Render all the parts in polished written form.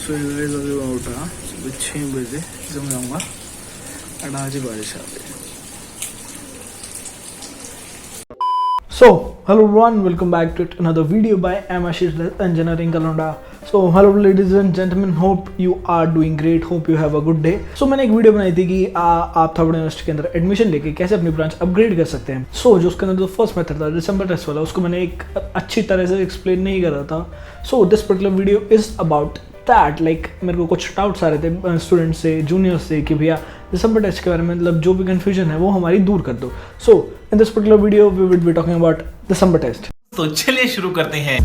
So guys अभी मैं उठा सुबह 6 बजे जब जाऊँगा और आज ही बारिश आ गई। So, hello everyone, welcome back to another video by Ashish Engineering Kalonda. So, hello ladies and gentlemen, hope you are doing great, hope you have a good day. So, मैंने एक वीडियो बनाई थी कि आप थापड़ यूनिवर्सिटी के अंदर admission लेके कैसे अपनी ब्रांच अपग्रेड कर सकते हैं। So, जो उसके अंदर जो फर्स्ट मेथड था दिसंबर टेस्ट वाला, उसको मैंने एक अच्छी तरह से एक्सप्लेन नहीं कर रहा था। So, this particular video is about that, like मेरे को कुछ डाउट्स आ रहे थे स्टूडेंट्स से, जूनियर्स से कि भैया दिसंबर टेस्ट के बारे में मतलब जो भी कंफ्यूजन है वो हमारी दूर कर दो। So in this particular video we will be talking about December test. तो चलिए शुरू करते हैं।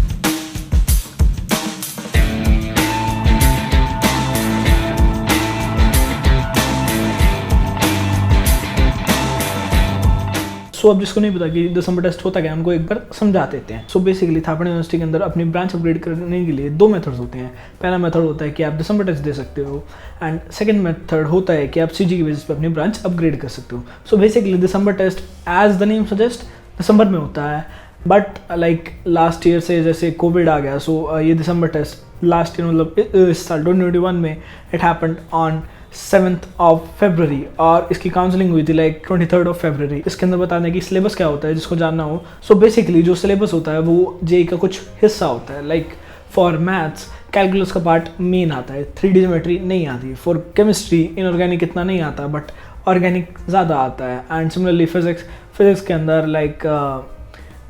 सो अब जिसको नहीं पता कि दिसंबर टेस्ट होता क्या, उनको एक बार समझा देते हैं। सो बेसिकली थापड़ यूनिवर्सिटी के अंदर अपनी ब्रांच अपग्रेड करने के लिए दो मेथड्स होते हैं। पहला मेथड होता है कि आप दिसंबर टेस्ट दे सकते हो एंड सेकंड मेथड होता है कि आप सीजी की बेसिस पे अपनी ब्रांच अपग्रेड कर सकते हो। So basically December test as the name suggest दिसंबर में होता है, बट लाइक लास्ट ईयर से जैसे कोविड आ गया, सो ये दिसंबर टेस्ट लास्ट ईयर मतलब इस साल 2021 में it happened on 7th of February और इसकी काउंसलिंग हुई थी लाइक 23rd of February। इसके अंदर बताने की सिलेबस क्या होता है जिसको जानना हो। सो बेसिकली जो सिलेबस होता है वो जेई का कुछ हिस्सा होता है। लाइक फॉर मैथ्स कैलकुलस का पार्ट मेन आता है, 3D ज्योमेट्री नहीं आती। फॉर केमिस्ट्री इनऑर्गेनिक इतना नहीं आता बट ऑर्गेनिक ज़्यादा आता है। एंड सिमिलरली फिजिक्स के अंदर like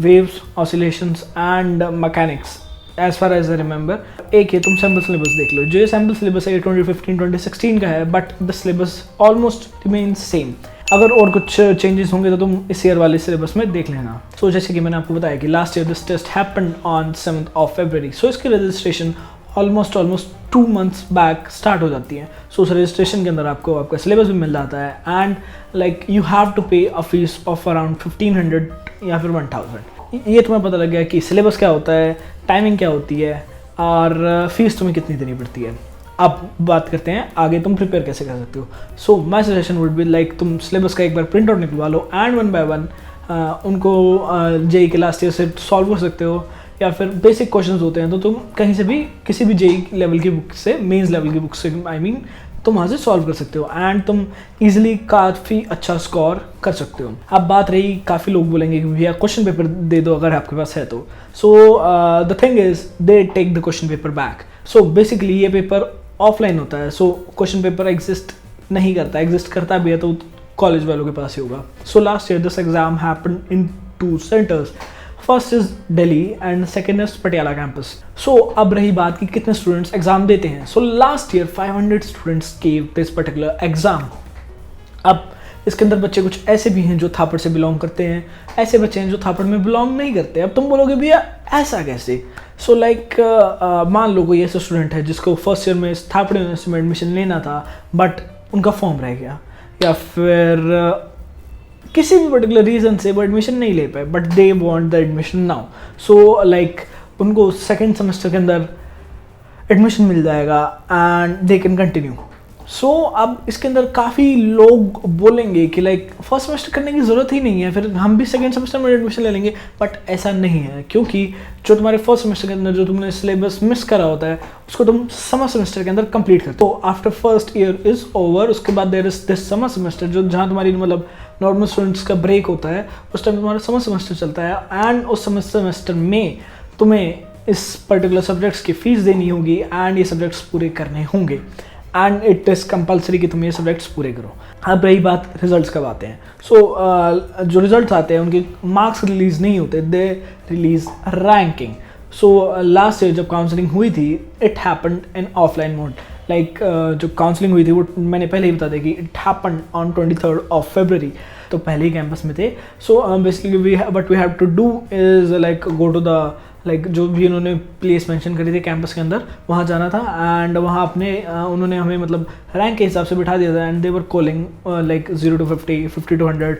waves, oscillations and mechanics as far as I remember. एक है तुम सैम्पल सिलेबस देख लो, जो ये सैम्पल सिलेबस है 2015-2016 का है, but the syllabus almost remains same. अगर और कुछ चेंजेस होंगे तो तुम इस ईयर वाले सिलेबस में देख लेना। सो जैसे कि मैंने आपको बताया कि last year this test happened on 7th of February। So इसकी registration almost 2 months back start हो जाती है। सो उस रजिस्ट्रेशन के अंदर आपको आपका सिलेबस भी मिल जाता है and like you have to pay a fees of around 1500 या फिर 1000। ये तुम्हें पता लग गया कि सिलेबस क्या होता है, टाइमिंग क्या होती है और फीस तुम्हें कितनी देनी पड़ती है। अब बात करते हैं आगे तुम प्रिपेयर कैसे कर सकते हो। So my suggestion would be like तुम सिलेबस का एक बार प्रिंट आउट निकलवा लो एंड वन बाय वन उनको जेई के लास्ट ईयर से सॉल्व कर सकते हो, या फिर बेसिक क्वेश्चंस होते हैं तो तुम कहीं से भी किसी भी जेई लेवल की बुक से, मेंस लेवल की बुक से आई मीन तुम वहाँ से सॉल्व कर सकते हो एंड तुम इजीली काफ़ी अच्छा स्कोर कर सकते हो। अब बात रही, काफ़ी लोग बोलेंगे कि भैया क्वेश्चन पेपर दे दो अगर आपके पास है तो। So the thing is they take the question paper back. So basically ये पेपर ऑफलाइन होता है। सो क्वेश्चन पेपर एग्जिस्ट नहीं करता, एग्जिस्ट करता भी है तो कॉलेज वालों के पास ही होगा। So last year this exam happened in 2 centers। First is Delhi and second is Patiala campus. So अब रही बात कि कितने स्टूडेंट्स एग्जाम देते हैं। So last year 500 students gave this particular exam. अब इसके अंदर बच्चे कुछ ऐसे भी हैं जो थापड़ से बिलोंग करते हैं, ऐसे बच्चे हैं जो थापड़ में बिलोंग नहीं करते। अब तुम बोलोगे भैया ऐसा कैसे। सो लाइक मान लो कोई ऐसा स्टूडेंट है जिसको फर्स्ट ईयर में थापड़ यूनिवर्सिटी में एडमिशन लेना था बट उनका फॉर्म रह गया, या फिर किसी भी पर्टिकुलर रीज़न से वो एडमिशन नहीं ले पाए but they want the admission now. So like उनको सेकेंड सेमेस्टर के अंदर एडमिशन मिल जाएगा एंड दे कैन कंटिन्यू। सो अब इसके अंदर काफ़ी लोग बोलेंगे कि लाइक फर्स्ट सेमेस्टर करने की ज़रूरत ही नहीं है, फिर हम भी सेकेंड सेमेस्टर में एडमिशन ले लेंगे। बट ऐसा नहीं है, क्योंकि जो तुम्हारे फर्स्ट सेमेस्टर के अंदर जो तुमने सिलेबस मिस करा होता है उसको तुम समर सेमेस्टर के अंदर कंप्लीट करते हो। After first year is over, उसके बाद there is this summer semester जो जहाँ तुम्हारी मतलब नॉर्मल स्टूडेंट्स का ब्रेक होता है, उस टाइम तुम्हारा समर सेमेस्टर चलता है एंड उस समर सेमेस्टर में तुम्हें इस पर्टिकुलर सब्जेक्ट्स की फ़ीस देनी होगी एंड ये सब्जेक्ट्स पूरे करने होंगे एंड इट इज़ कंपलसरी कि तुम ये सब्जेक्ट्स पूरे करो। अब रही बात रिजल्ट्स कब आते हैं। सो जो रिजल्ट्स आते हैं उनके मार्क्स रिलीज़ नहीं होते, they release ranking. So last year जब काउंसलिंग हुई थी it happened in offline mode. Like जो काउंसलिंग हुई थी वो मैंने पहले ही बता दिया कि it happened on 23rd of February, तो पहले ही कैंपस में थे। So basically what we have to do is like go to the like जो भी उन्होंने प्लेस मेंशन करी थी कैंपस के अंदर, वहाँ जाना था एंड वहाँ अपने उन्होंने हमें मतलब रैंक के हिसाब से बिठा दिया था and they were calling like 0 to 50, 50 to 100,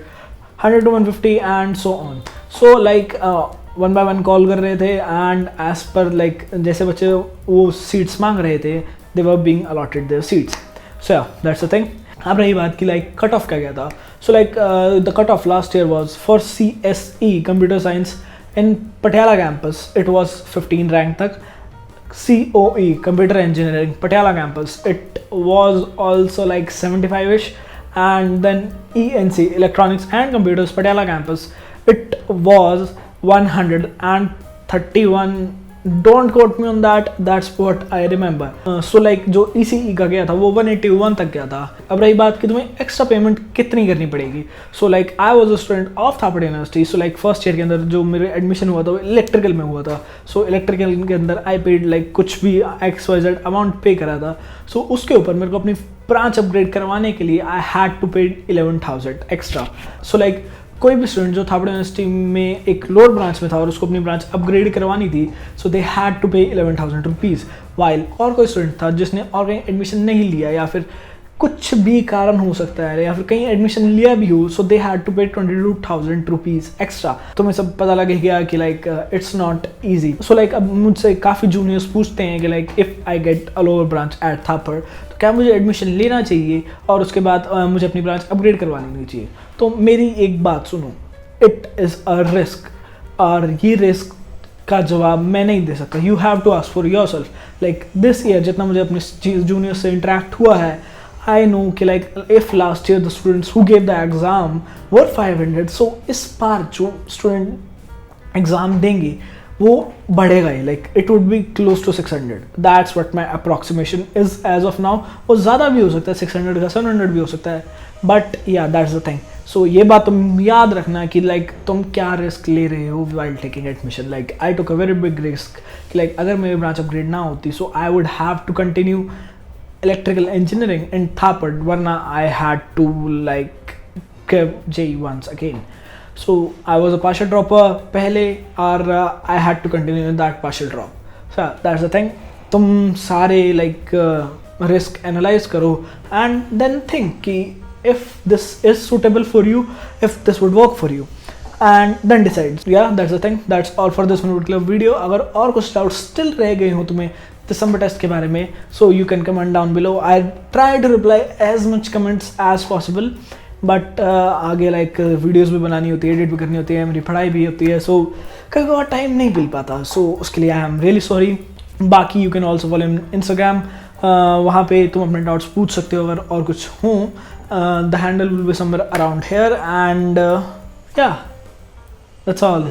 100 to 150 and so on. So like 1 by 1 call कर रहे थे एंड एज पर लाइक जैसे बच्चे वो सीट्स मांग रहे थे they were being allotted their seats. So yeah that's the thing. अब रही बात कि लाइक कट ऑफ क्या गया था। So like the cut off last year was for CSE computer science in Patiala campus it was 15 rank तक। COE, Computer Engineering, Patiala campus, it was also like 75ish. And then ENC, Electronics and Computers, Patiala campus, it was 131. Don't quote me on that, that's what I remember. So like जो ECE का गया था वो 181 तक गया था. अब रही बात कि तुम्हें एक्स्ट्रा पेमेंट कितनी करनी पड़ेगी. So like I was a student of Thapar university. So like first year के अंदर जो मेरे एडमिशन हुआ था वो इलेक्ट्रिकल में हुआ था. सो इलेक्ट्रिकल के अंदर आई पेड लाइक कुछ भी XYZ अमाउंट पे करा था. सो उसके ऊपर मेरे को अपनी ब्रांच अपग्रेड करवाने के लिए आई हैड टू पे 11,000 एक्स्ट्रा. सो लाइक कोई भी स्टूडेंट जो थापड़ यूनिवर्सिटी में एक लोअर ब्रांच में था और उसको अपनी ब्रांच अपग्रेड करवानी थी, सो दे हैड टू पे 11,000 रुपीज़. वाइल और कोई स्टूडेंट था जिसने और कहीं एडमिशन नहीं लिया या फिर कुछ भी कारण हो सकता है या फिर कहीं एडमिशन लिया भी हो, सो दे हैड टू पे 22,000 रुपीज़ एक्स्ट्रा. तो मैं सब पता लगे गया कि like it's not easy. So like अब मुझसे काफ़ी जूनियर्स पूछते हैं कि like if I get a lower branch at Thapar तो क्या मुझे एडमिशन लेना चाहिए और उसके बाद मुझे अपनी ब्रांच अपग्रेड करवा लेनी चाहिए. तो मेरी एक बात सुनो, इट इज़ अ रिस्क और ये रिस्क का जवाब मैं नहीं दे सकता. You have to ask for yourself. Like this year जितना मुझे अपने जूनियर से इंटरेक्ट हुआ है, आई नो कि like if last year the students who gave the exam were 500, so इस बार जो स्टूडेंट एग्ज़ाम देंगे वो बढ़ेगा ही. Like it would be close to 600. That's what my approximation is as of now. वो ज़्यादा भी हो सकता है, 600 का 700 भी हो सकता है, बट या दैट्स द थिंग. सो ये बात तुम याद रखना कि लाइक तुम क्या रिस्क ले रहे हो while taking admission. Like I took a very big risk. Like अगर मेरी ब्रांच अपग्रेड ना होती so I would have to continue electrical engineering in Thapar, वरना I had to like give JEE once again. So I was a partial dropper पहले और I had to continue that partial drop. So that's the thing. तुम सारे like risk analyze करो and then think कि if this is suitable for you, if this would work for you, and then decide. Yeah, that's the thing. That's all for this particular video. अगर और कुछ doubts still रह गए हो तुम्हें दिसंबर test के बारे में, so you can comment down below. I try to reply as much comments as possible. But आगे लाइक वीडियोस भी बनानी होती है, एडिट भी करनी होती है, मेरी पढ़ाई भी होती है, सो कभी कभार टाइम नहीं मिल पाता. सो उसके लिए आई एम रियली सॉरी. बाकी you can also follow Instagram, वहाँ पे तुम अपने डाउट्स पूछ सकते हो अगर और कुछ हो. The handle will be somewhere around here and yeah that's all.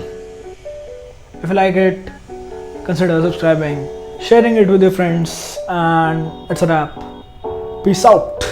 If you like it consider subscribing, sharing it with your friends, and it's a wrap. Peace out.